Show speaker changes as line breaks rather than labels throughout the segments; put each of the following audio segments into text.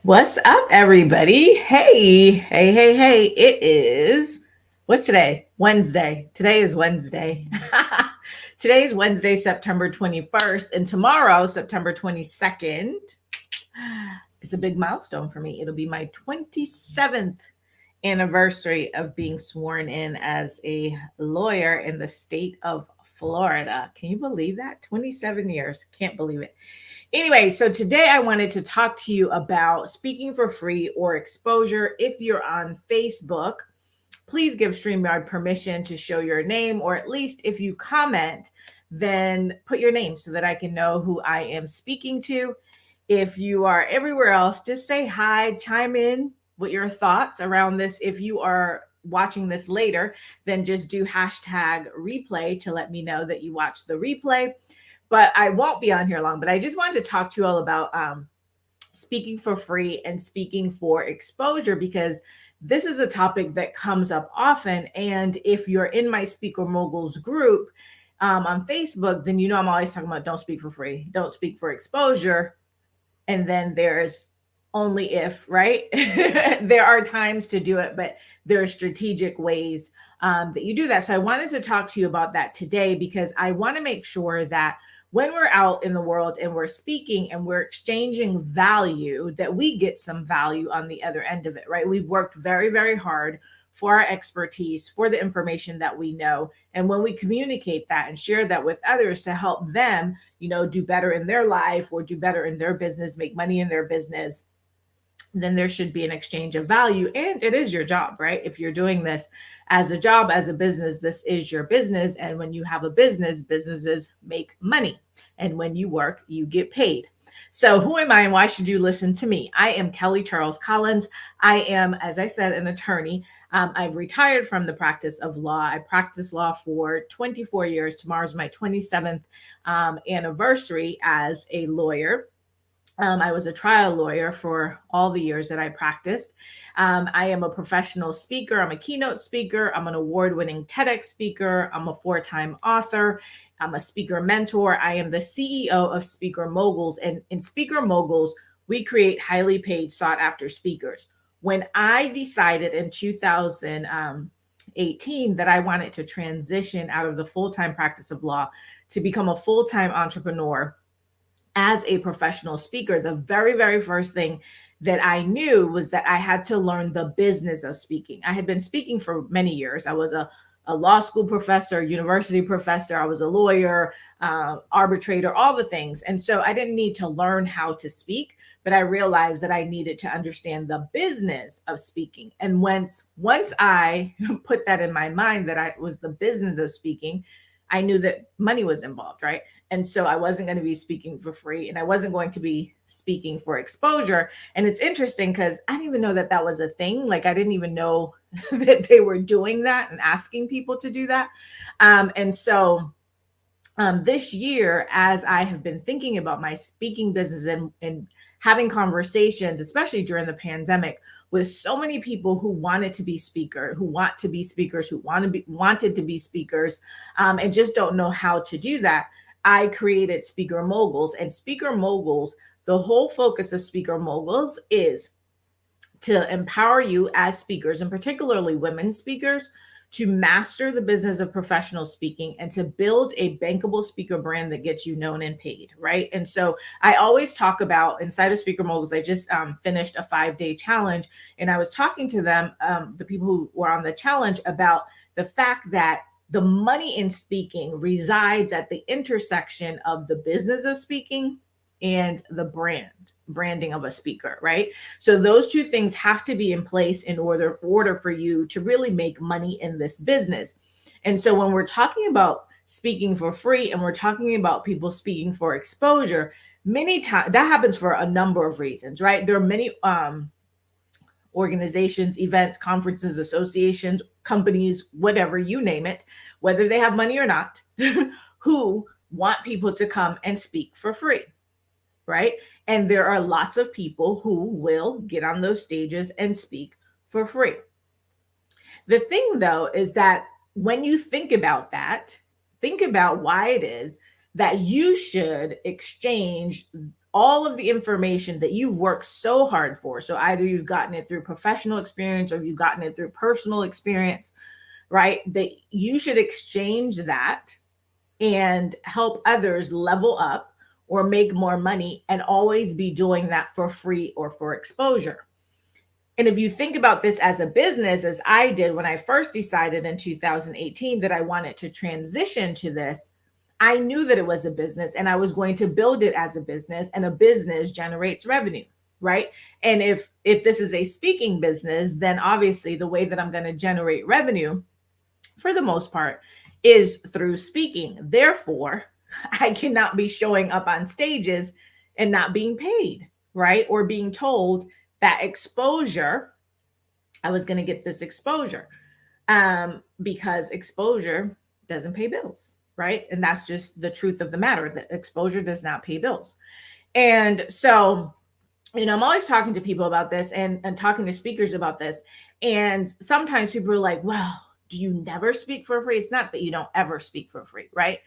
What's up, everybody? Hey. It is, what's today? Wednesday. Today is Wednesday. Today is Wednesday, September 21st, and tomorrow, September 22nd, it's a big milestone for me. It'll be my 27th anniversary of being sworn in as a lawyer in the state of Florida. Can you believe that? 27 years. Can't believe it. Anyway, so today I wanted to talk to you about speaking for free or exposure. If you're on Facebook, please give StreamYard permission to show your name, or at least if you comment, then put your name so that I can know who I am speaking to. If you are everywhere else, just say hi, chime in with your thoughts around this. If you are watching this later, then just do hashtag replay to let me know that you watched the replay. But I won't be on here long, but I just wanted to talk to you all about speaking for free and speaking for exposure, because this is a topic that comes up often. And if you're in my Speaker Moguls group on Facebook, then you know I'm always talking about don't speak for free, don't speak for exposure. And then there's only if, right? There are times to do it, but there are strategic ways that you do that. So I wanted to talk to you about that today, because I want to make sure that when we're out in the world and we're speaking and we're exchanging value, that we get some value on the other end of it, right? We've worked very, very hard for our expertise, for the information that we know. And when we communicate that and share that with others to help them, do better in their life or do better in their business, make money in their business, then there should be an exchange of value. And it is your job, right? If you're doing this as a job, as a business, this is your business. And when you have a business, businesses make money. And when you work, you get paid. So who am I and why should you listen to me? I am Kelly Charles Collins. I am, as I said, an attorney. I've retired from the practice of law. I practiced law for 24 years. Tomorrow's my 27th anniversary as a lawyer. I was a trial lawyer for all the years that I practiced. I am a professional speaker. I'm a keynote speaker. I'm an award-winning TEDx speaker. I'm a 4-time author. I'm a speaker mentor. I am the CEO of Speaker Moguls. And in Speaker Moguls, we create highly paid, sought-after speakers. When I decided in 2018 that I wanted to transition out of the full-time practice of law to become a full-time entrepreneur, as a professional speaker, the very, very first thing that I knew was that I had to learn the business of speaking. I had been speaking for many years. I was a law school professor, university professor. I was a lawyer, arbitrator, all the things. And so I didn't need to learn how to speak, but I realized that I needed to understand the business of speaking. And once I put that in my mind, that I was the business of speaking, I knew that money was involved, right? And so I wasn't going to be speaking for free, and I wasn't going to be speaking for exposure. And it's interesting because I didn't even know that that was a thing. Like, I didn't even know that they were doing that and asking people to do that. And so this year, as I have been thinking about my speaking business and having conversations, especially during the pandemic, with so many people who wanted to be speaker, who want to be speakers, who wanted to be speakers, and just don't know how to do that, I created Speaker Moguls. And Speaker Moguls, the whole focus of Speaker Moguls is to empower you as speakers, and particularly women speakers, to master the business of professional speaking and to build a bankable speaker brand that gets you known and paid, right? And so I always talk about, inside of Speaker Moguls, I just finished a 5-day challenge, and I was talking to them, the people who were on the challenge, about the fact that the money in speaking resides at the intersection of the business of speaking and the branding of a speaker, right? So those two things have to be in place in order for you to really make money in this business. And so when we're talking about speaking for free and we're talking about people speaking for exposure, many times that happens for a number of reasons, right? There are many organizations, events, conferences, associations, companies, whatever, you name it, whether they have money or not, who want people to come and speak for free, right? And there are lots of people who will get on those stages and speak for free. The thing, though, is that when you think about that, think about why it is that you should exchange all of the information that you've worked so hard for. So either you've gotten it through professional experience or you've gotten it through personal experience, right? That you should exchange that and help others level up or make more money, and always be doing that for free or for exposure. And if you think about this as a business, as I did when I first decided in 2018 that I wanted to transition to this, I knew that it was a business and I was going to build it as a business, and a business generates revenue, right? And if this is a speaking business, then obviously the way that I'm going to generate revenue for the most part is through speaking. Therefore, I cannot be showing up on stages and not being paid, right? Or being told that exposure, I was going to get this exposure, because exposure doesn't pay bills, right? And that's just the truth of the matter, that exposure does not pay bills. And so, I'm always talking to people about this, and talking to speakers about this. And sometimes people are like, well, do you never speak for free? It's not that you don't ever speak for free, right?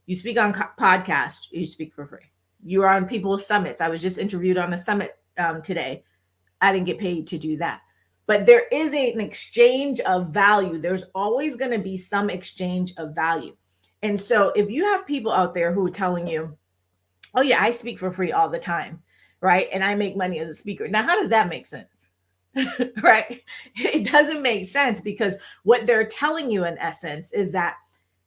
You speak on podcasts, you speak for free. You are on people's summits. I was just interviewed on a summit today. I didn't get paid to do that. But there is an exchange of value. There's always going to be some exchange of value. And so if you have people out there who are telling you, oh yeah, I speak for free all the time, right? And I make money as a speaker. Now, how does that make sense? Right? It doesn't make sense, because what they're telling you in essence is that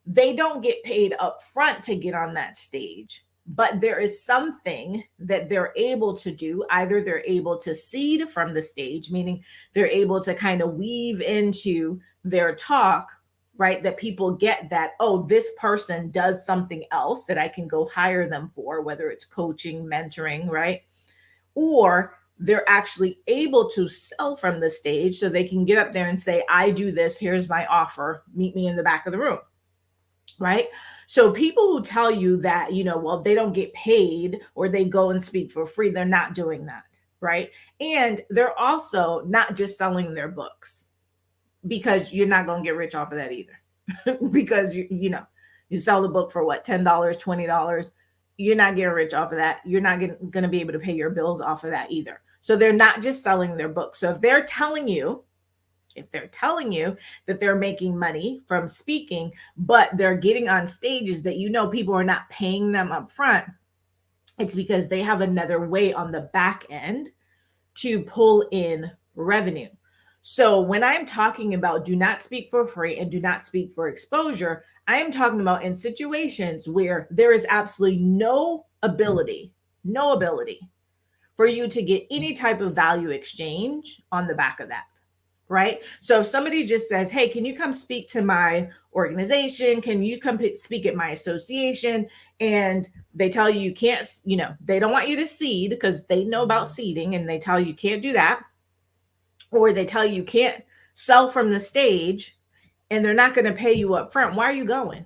they don't get paid up front to get on that stage, but there is something that they're able to do. Either they're able to seed from the stage, meaning they're able to kind of weave into their talk, right? That people get that, oh, this person does something else that I can go hire them for, whether it's coaching, mentoring, right? Or they're actually able to sell from the stage, so they can get up there and say, I do this, here's my offer, meet me in the back of the room, right? So people who tell you that, well, they don't get paid or they go and speak for free, they're not doing that, right? And they're also not just selling their books, because you're not going to get rich off of that either. Because you sell the book for what, $10, $20, you're not getting rich off of that. You're not going to be able to pay your bills off of that either. So they're not just selling their book. So if they're telling you that they're making money from speaking, but they're getting on stages that people are not paying them up front, it's because they have another way on the back end to pull in revenue. So when I'm talking about do not speak for free and do not speak for exposure, I am talking about in situations where there is absolutely no ability for you to get any type of value exchange on the back of that, right? So if somebody just says, hey, can you come speak to my organization? Can you come speak at my association? And they tell you can't, they don't want you to seed because they know about seeding, and they tell you can't do that. Or they tell you can't sell from the stage, and they're not going to pay you up front. Why are you going?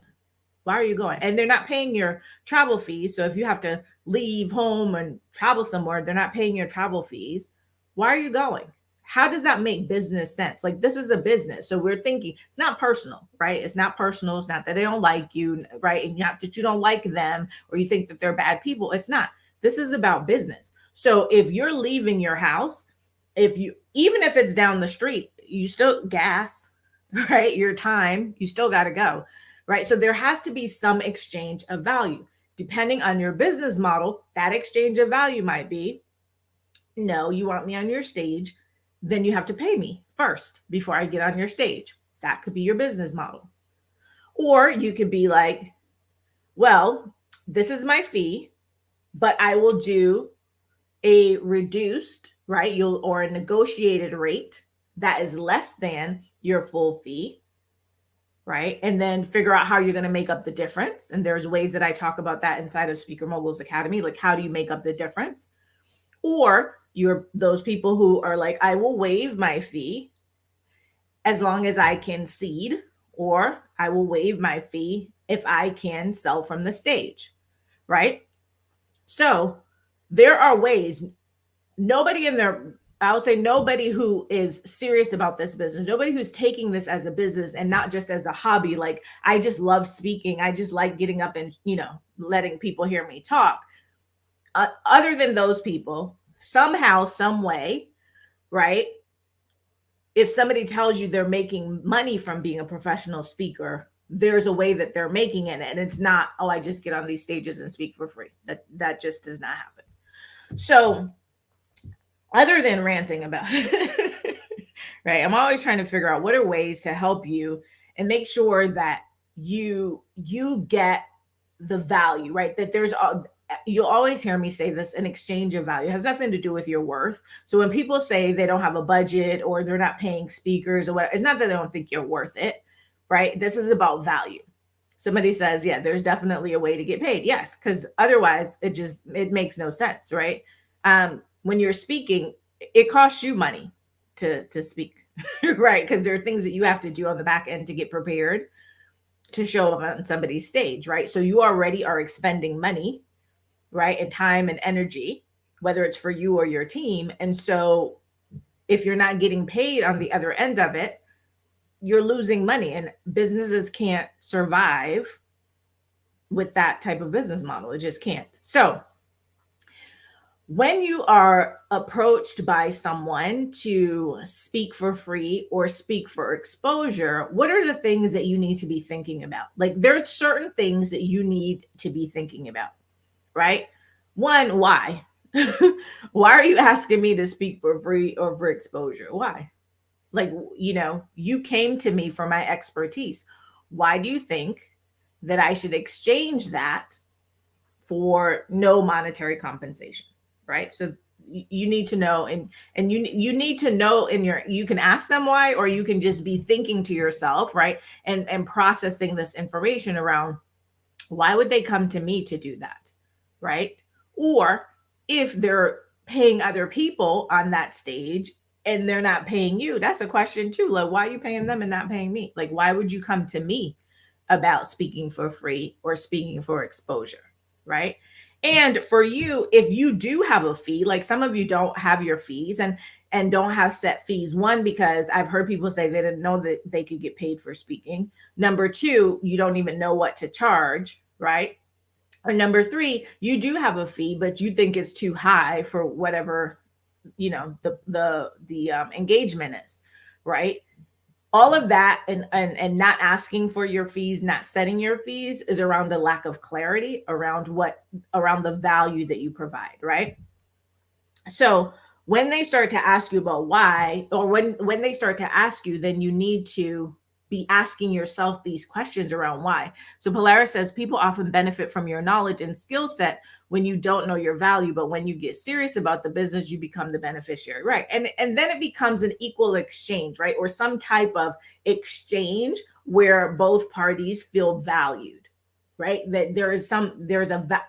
And they're not paying your travel fees. So if you have to leave home and travel somewhere, they're not paying your travel fees. Why are you going? How does that make business sense? Like, this is a business. So we're thinking it's not personal, right? It's not personal. It's not that they don't like you, right? And not that you don't like them or you think that they're bad people. It's not. This is about business. So if you're leaving your house, even if it's down the street, you still gas, right? Your time, you still got to go, right? So there has to be some exchange of value. Depending on your business model, that exchange of value might be, no, you want me on your stage, then you have to pay me first before I get on your stage. That could be your business model. Or you could be like, well, this is my fee, but I will do a reduced, right? Or a negotiated rate that is less than your full fee, right? And then figure out how you're going to make up the difference. And there's ways that I talk about that inside of Speaker Moguls Academy. Like, how do you make up the difference? Or you're those people who are like, I will waive my fee as long as I can seed, or I will waive my fee if I can sell from the stage, right? So there are ways. I would say nobody who is serious about this business, nobody who's taking this as a business and not just as a hobby, like, I just love speaking, I just like getting up and, letting people hear me talk. other than those people, somehow, some way, right? If somebody tells you they're making money from being a professional speaker, there's a way that they're making it, and it's not, oh, I just get on these stages and speak for free. That just does not happen. So, other than ranting about it, right? I'm always trying to figure out what are ways to help you and make sure that you get the value, right? That there's you'll always hear me say this, an exchange of value. It has nothing to do with your worth. So when people say they don't have a budget or they're not paying speakers or whatever, it's not that they don't think you're worth it, right? This is about value. Somebody says, yeah, there's definitely a way to get paid. Yes, because otherwise it makes no sense, right? When you're speaking, it costs you money to speak, right? Because there are things that you have to do on the back end to get prepared to show up on somebody's stage, right? So you already are expending money, right? And time and energy, whether it's for you or your team. And so if you're not getting paid on the other end of it, you're losing money, and businesses can't survive with that type of business model. It just can't. So when you are approached by someone to speak for free or speak for exposure, what are the things that you need to be thinking about? Like, there's certain things that you need to be thinking about, right? One, why? Why are you asking me to speak for free or for exposure? Why? Like, you came to me for my expertise. Why do you think that I should exchange that for no monetary compensation? Right? So you need to know, and you need to know you can ask them why, or you can just be thinking to yourself, right? And processing this information around, why would they come to me to do that? Right? Or if they're paying other people on that stage and they're not paying you, that's a question too. Like, why are you paying them and not paying me? Like, why would you come to me about speaking for free or speaking for exposure? Right? And for you, if you do have a fee, like some of you don't have your fees and don't have set fees. One, because I've heard people say they didn't know that they could get paid for speaking. Number two, you don't even know what to charge, right? Or number three, you do have a fee, but you think it's too high for whatever, the engagement is, right? All of that and not asking for your fees, not setting your fees, is around a lack of clarity around the value that you provide, right? So when they start to ask you about why, or when they start to ask you, then you need to be asking yourself these questions around why. So Polaris says people often benefit from your knowledge and skill set when you don't know your value, but when you get serious about the business, you become the beneficiary, right? And then it becomes an equal exchange, right? Or some type of exchange where both parties feel valued, right? That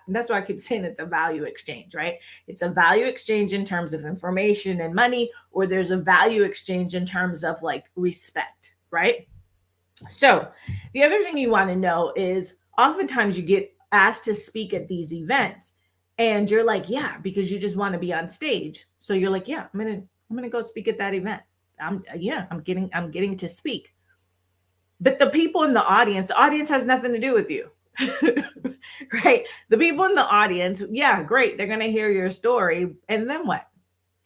that's why I keep saying it's a value exchange, right? It's a value exchange in terms of information and money, or there's a value exchange in terms of like respect, right? So the other thing you want to know is, oftentimes you get asked to speak at these events and you're like, yeah, because you just want to be on stage. So you're like, yeah, I'm gonna go speak at that event. I'm getting to speak. But the audience has nothing to do with you. Right? The people in the audience, yeah, great. They're gonna hear your story. And then what?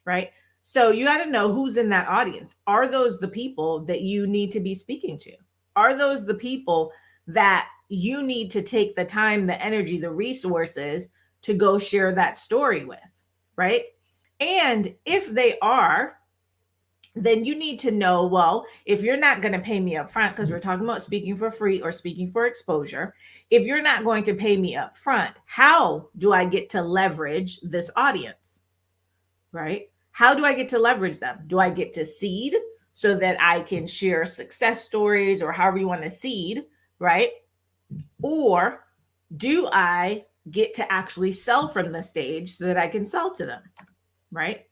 Right? So you got to know who's in that audience. Are those the people that you need to be speaking to? Are those the people that you need to take the time, the energy, the resources to go share that story with? Right? And if they are, then you need to know, well, if you're not going to pay me up front, because we're talking about speaking for free or speaking for exposure, if you're not going to pay me up front, how do I get to leverage this audience? Right? How do I get to leverage them? Do I get to seed so that I can share success stories, or however you want to seed, right? Or do I get to actually sell from the stage so that I can sell to them, right?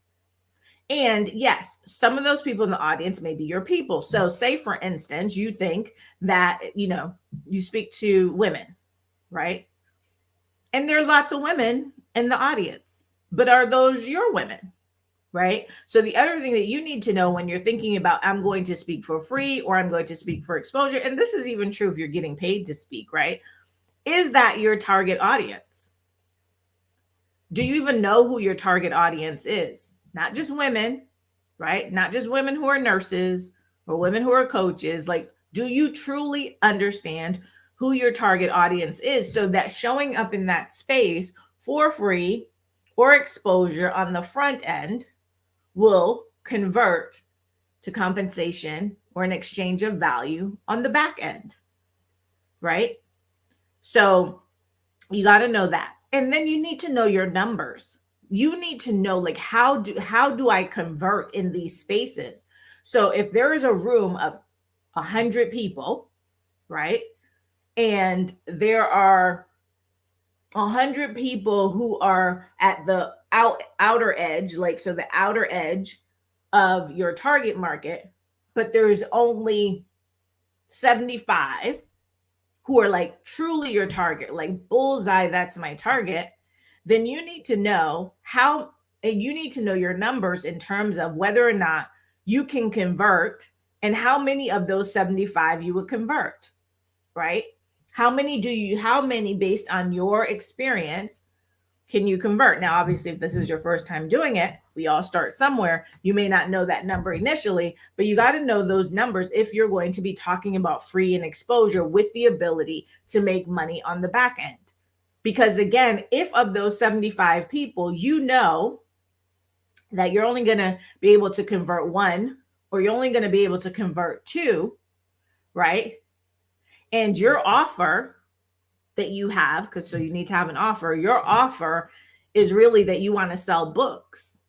And yes, some of those people in the audience may be your people. So say, for instance, you think that, you speak to women, right? And there are lots of women in the audience, but are those your women? Right? So the other thing that you need to know when you're thinking about, I'm going to speak for free or I'm going to speak for exposure, and this is even true if you're getting paid to speak, right? Is that your target audience? Do you even know who your target audience is? Not just women, right? Not just women who are nurses or women who are coaches. Like, do you truly understand who your target audience is so that showing up in that space for free or exposure on the front end will convert to compensation or an exchange of value on the back end, right? So you got to know that. And then you need to know your numbers. You need to know, like, how do I convert in these spaces? So if there is a room of 100 people, right? And there are 100 people who are at the outer edge, like, so the outer edge of your target market, but there's only 75 who are like truly your target, like bullseye, that's my target, then you need to know how, and you need to know your numbers in terms of whether or not you can convert and how many of those 75 you would convert, right? How many based on your experience can you convert? Now, obviously, if this is your first time doing it, we all start somewhere. You may not know that number initially, but you got to know those numbers if you're going to be talking about free and exposure with the ability to make money on the back end. Because again, if of those 75 people, you know that you're only going to be able to convert one, or you're only going to be able to convert two, right? And your offer that you have, because so you need to have an offer, your offer is really that you want to sell books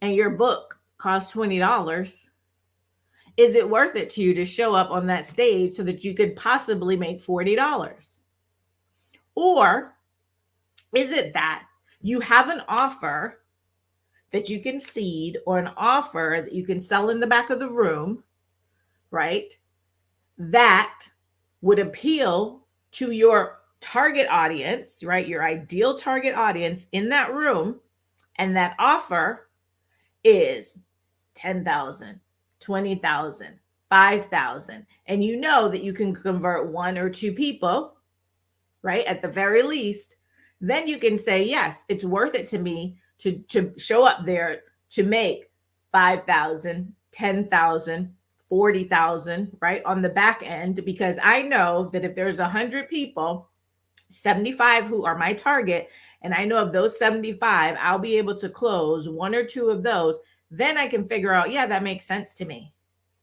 and your book costs $20. Is it worth it to you to show up on that stage so that you could possibly make $40? Or is it that you have an offer that you can seed, or an offer that you can sell in the back of the room, right? That would appeal to your target audience, right? Your ideal target audience in that room. And that offer is 10,000, 20,000, 5,000. And you know that you can convert one or two people, right? At the very least, then you can say, yes, it's worth it to me to show up there to make 5,000, 10,000, 40,000, right? On the back end, because I know that if there's 100 people, 75 who are my target, and I know of those 75, I'll be able to close one or two of those, then I can figure out, yeah, that makes sense to me,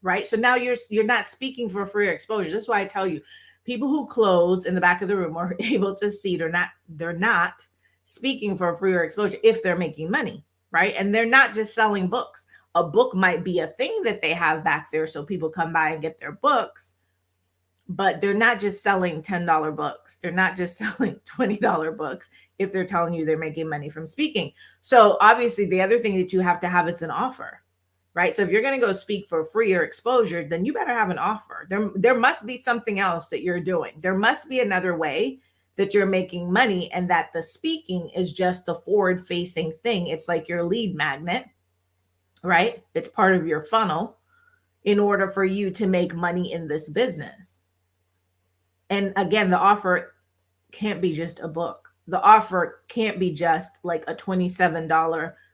right? So now you're not speaking for free exposure. That's why I tell you, people who close in the back of the room are able to see they're not speaking for free or exposure if they're making money, right? And they're not just selling books. A book might be a thing that they have back there so people come by and get their books, but they're not just selling $10 books. They're not just selling $20 books if they're telling you they're making money from speaking. So obviously the other thing that you have to have is an offer, right? So if you're going to go speak for free or exposure, then you better have an offer. There must be something else that you're doing. There must be another way that you're making money, and that the speaking is just the forward facing thing. It's like your lead magnet, right? It's part of your funnel in order for you to make money in this business. And again, the offer can't be just a book. The offer can't be just like a $27,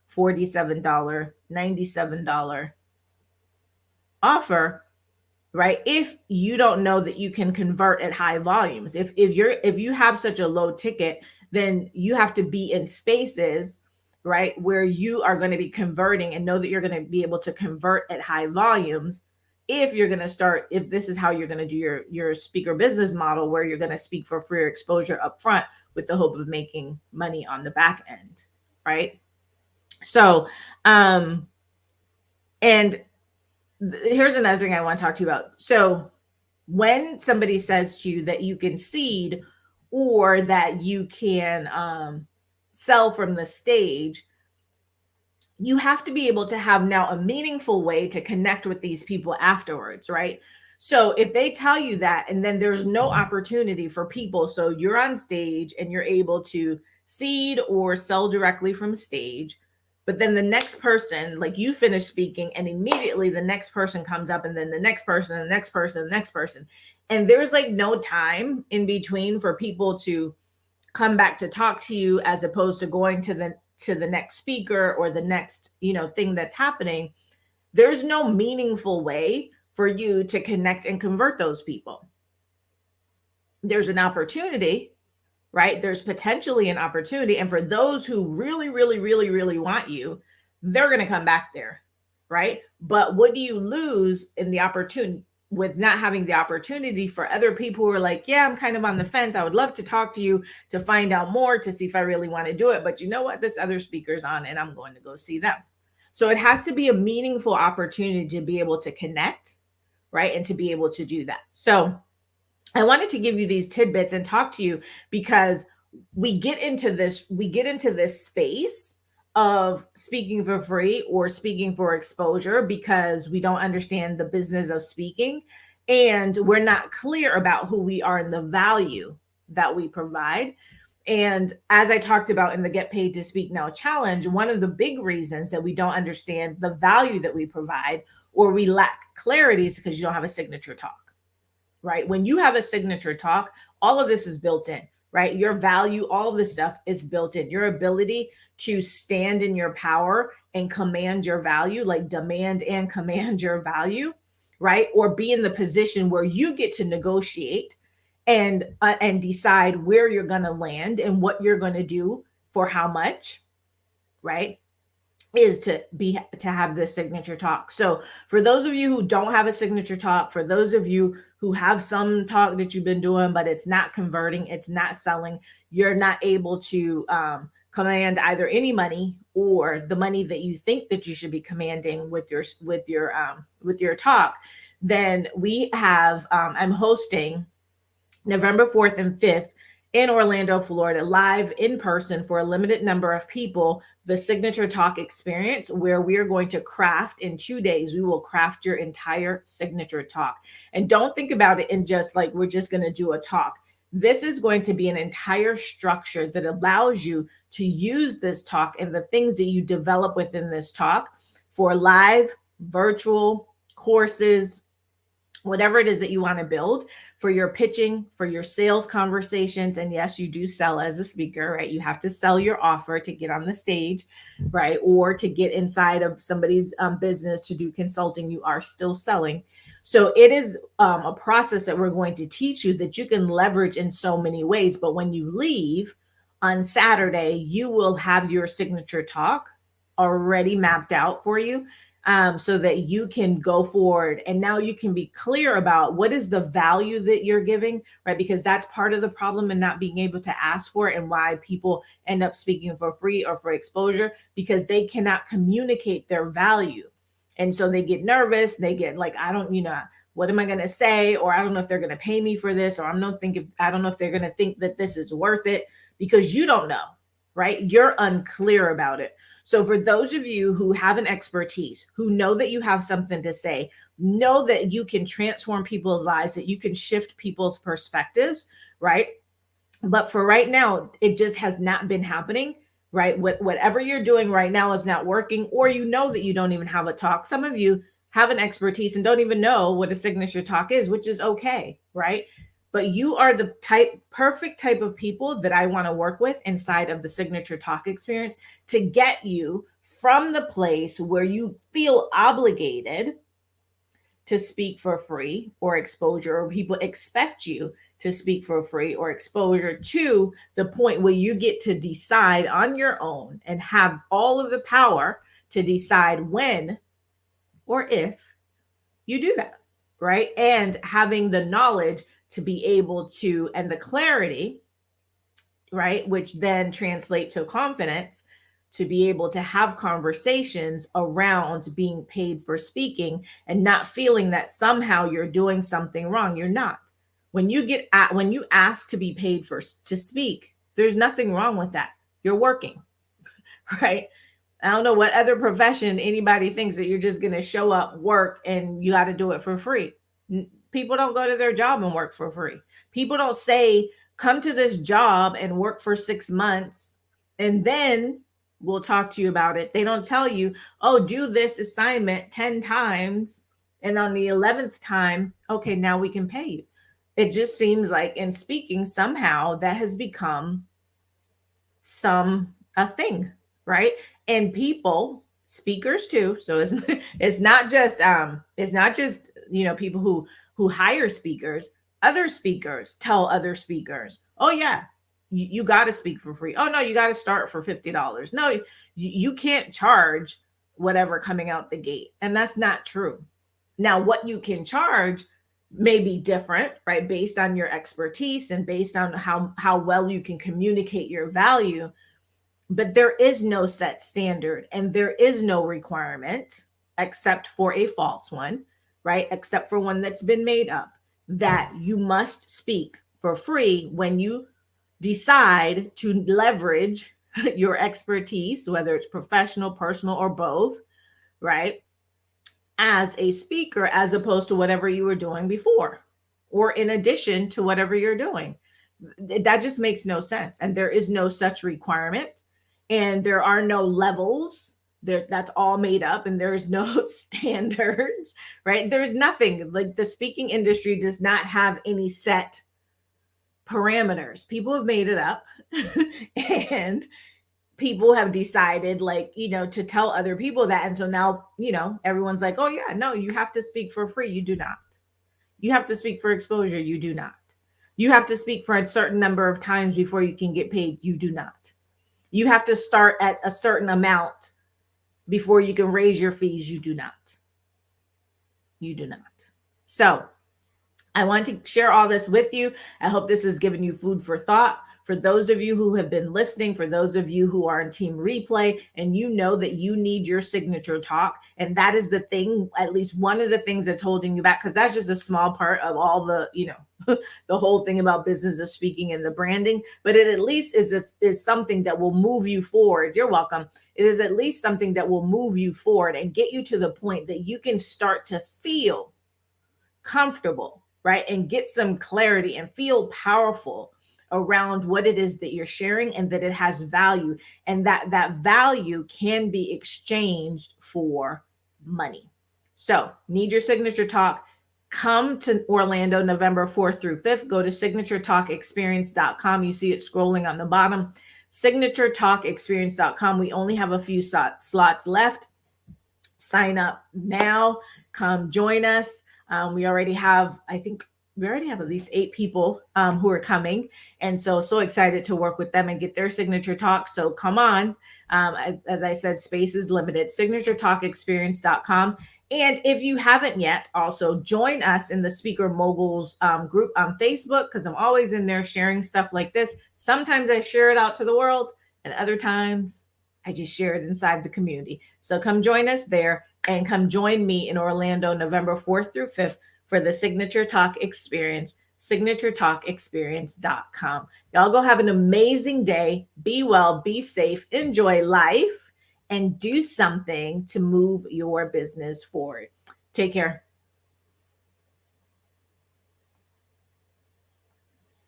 $47, $97 offer, right? If you don't know that you can convert at high volumes, if you have such a low ticket, then you have to be in spaces, right, where you are going to be converting and know that you're going to be able to convert at high volumes. If you're going to start, if this is how you're going to do your speaker business model, where you're going to speak for free exposure up front with the hope of making money on the back end, right? So, and here's another thing I want to talk to you about. So when somebody says to you that you can seed or that you can sell from the stage, you have to be able to have now a meaningful way to connect with these people afterwards, right? So if they tell you that, and then there's no opportunity for people, so you're on stage and you're able to seed or sell directly from stage, but then the next person, like you finish speaking and immediately the next person comes up, and then the next person, the next person, the next person. And there's like no time in between for people to come back to talk to you as opposed to going to the next speaker or the next, thing that's happening, there's no meaningful way for you to connect and convert those people. There's an opportunity, right? There's potentially an opportunity. And for those who really, really, really, really want you, they're going to come back there, right? But what do you lose in the opportunity with not having the opportunity for other people who are like, yeah, I'm kind of on the fence. I would love to talk to you to find out more to see if I really want to do it. But you know what? This other speaker's on and I'm going to go see them. So it has to be a meaningful opportunity to be able to connect, right? And to be able to do that. So I wanted to give you these tidbits and talk to you because we get into this space of speaking for free or speaking for exposure because we don't understand the business of speaking and we're not clear about who we are and the value that we provide. And as I talked about in the Get Paid to Speak Now challenge, one of the big reasons that we don't understand the value that we provide or we lack clarity is because you don't have a signature talk. Right? When you have a signature talk, all of this is built in, right? Your value, all of this stuff is built in. Your ability to stand in your power and command your value, like demand and command your value, right? Or be in the position where you get to negotiate and decide where you're going to land and what you're going to do for how much, right? Is to have this signature talk. So for those of you who don't have a signature talk, for those of you who have some talk that you've been doing, but it's not converting, it's not selling, you're not able to command either any money or the money that you think that you should be commanding with your talk, then we have I'm hosting November 4th and 5th in Orlando, Florida, live in person for a limited number of people, the Signature Talk experience, where we're going to craft in 2 days. We will craft your entire signature talk. And don't think about it in just like, we're just going to do a talk. This is going to be an entire structure that allows you to use this talk and the things that you develop within this talk for live, virtual courses, whatever it is that you want to build for your pitching, for your sales conversations. And yes, you do sell as a speaker, right? You have to sell your offer to get on the stage, right? Or to get inside of somebody's business to do consulting, you are still selling. So it is a process that we're going to teach you that you can leverage in so many ways. But when you leave on Saturday, you will have your signature talk already mapped out for you. So that you can go forward and now you can be clear about what is the value that you're giving, right? Because that's part of the problem in not being able to ask for it and why people end up speaking for free or for exposure, because they cannot communicate their value. And so they get nervous. They get like, I don't, what am I going to say? Or I don't know if they're going to pay me for this, or I don't know if they're going to think that this is worth it, because you don't know, right? You're unclear about it. So for those of you who have an expertise, who know that you have something to say, know that you can transform people's lives, that you can shift people's perspectives, right? But for right now, it just has not been happening, right? Whatever you're doing right now is not working, or you know that you don't even have a talk. Some of you have an expertise and don't even know what a signature talk is, which is okay, right? But you are the perfect type of people that I want to work with inside of the Signature Talk experience to get you from the place where you feel obligated to speak for free or exposure, or people expect you to speak for free or exposure, to the point where you get to decide on your own and have all of the power to decide when or if you do that, right? And having the knowledge to be able to, and the clarity, right? Which then translate to confidence, to be able to have conversations around being paid for speaking and not feeling that somehow you're doing something wrong. You're not. When you ask to be paid to speak, there's nothing wrong with that. You're working, right? I don't know what other profession anybody thinks that you're just going to show up, work, and you got to do it for free. People don't go to their job and work for free. People don't say, come to this job and work for 6 months, and then we'll talk to you about it. They don't tell you, oh, do this assignment 10 times. And on the 11th time, okay, now we can pay you. It just seems like in speaking, somehow that has become a thing, right? And people, speakers too. So it's it's not just people who hire speakers. Other speakers tell other speakers, oh yeah, you got to speak for free. Oh no, you got to start for $50. No, you can't charge whatever coming out the gate. And that's not true. Now, what you can charge may be different, right? Based on your expertise and based on how well you can communicate your value. But there is no set standard and there is no requirement except for a false one, right? Except for one that's been made up, that you must speak for free when you decide to leverage your expertise, whether it's professional, personal, or both, right? As a speaker, as opposed to whatever you were doing before, or in addition to whatever you're doing. That just makes no sense. And there is no such requirement. And there are no levels. That's all made up, and there's no standards, right? There's nothing. Like, the speaking industry does not have any set parameters. People have made it up. And people have decided, to tell other people that. And so now, everyone's like, oh yeah, no, you have to speak for free. You do not. You have to speak for exposure. You do not. You have to speak for a certain number of times before you can get paid. You do not. You have to start at a certain amount before you can raise your fees. You do not. You do not. So I want to share all this with you. I hope this has given you food for thought. For those of you who have been listening, for those of you who are in Team Replay, and you know that you need your signature talk, and that is the thing, at least one of the things that's holding you back, because that's just a small part of all the, the whole thing about business of speaking and the branding, but it at least is something that will move you forward. You're welcome. It is at least something that will move you forward and get you to the point that you can start to feel comfortable, right? And get some clarity and feel powerful around what it is that you're sharing, and that it has value, and that value can be exchanged for money. So, need your signature talk? Come to Orlando November 4th through 5th. Go to signaturetalkexperience.com. You see it scrolling on the bottom. Signaturetalkexperience.com. We only have a few slots left. Sign up now. Come join us. We already have at least 8 people who are coming. And so excited to work with them and get their signature talk. So come on. As I said, space is limited. signaturetalkexperience.com. And if you haven't yet, also join us in the Speaker Moguls group on Facebook, because I'm always in there sharing stuff like this. Sometimes I share it out to the world, and other times I just share it inside the community. So come join us there, and come join me in Orlando November 4th through 5th for the Signature Talk Experience, signaturetalkexperience.com. Y'all go have an amazing day. Be well, be safe, enjoy life, and do something to move your business forward. Take care.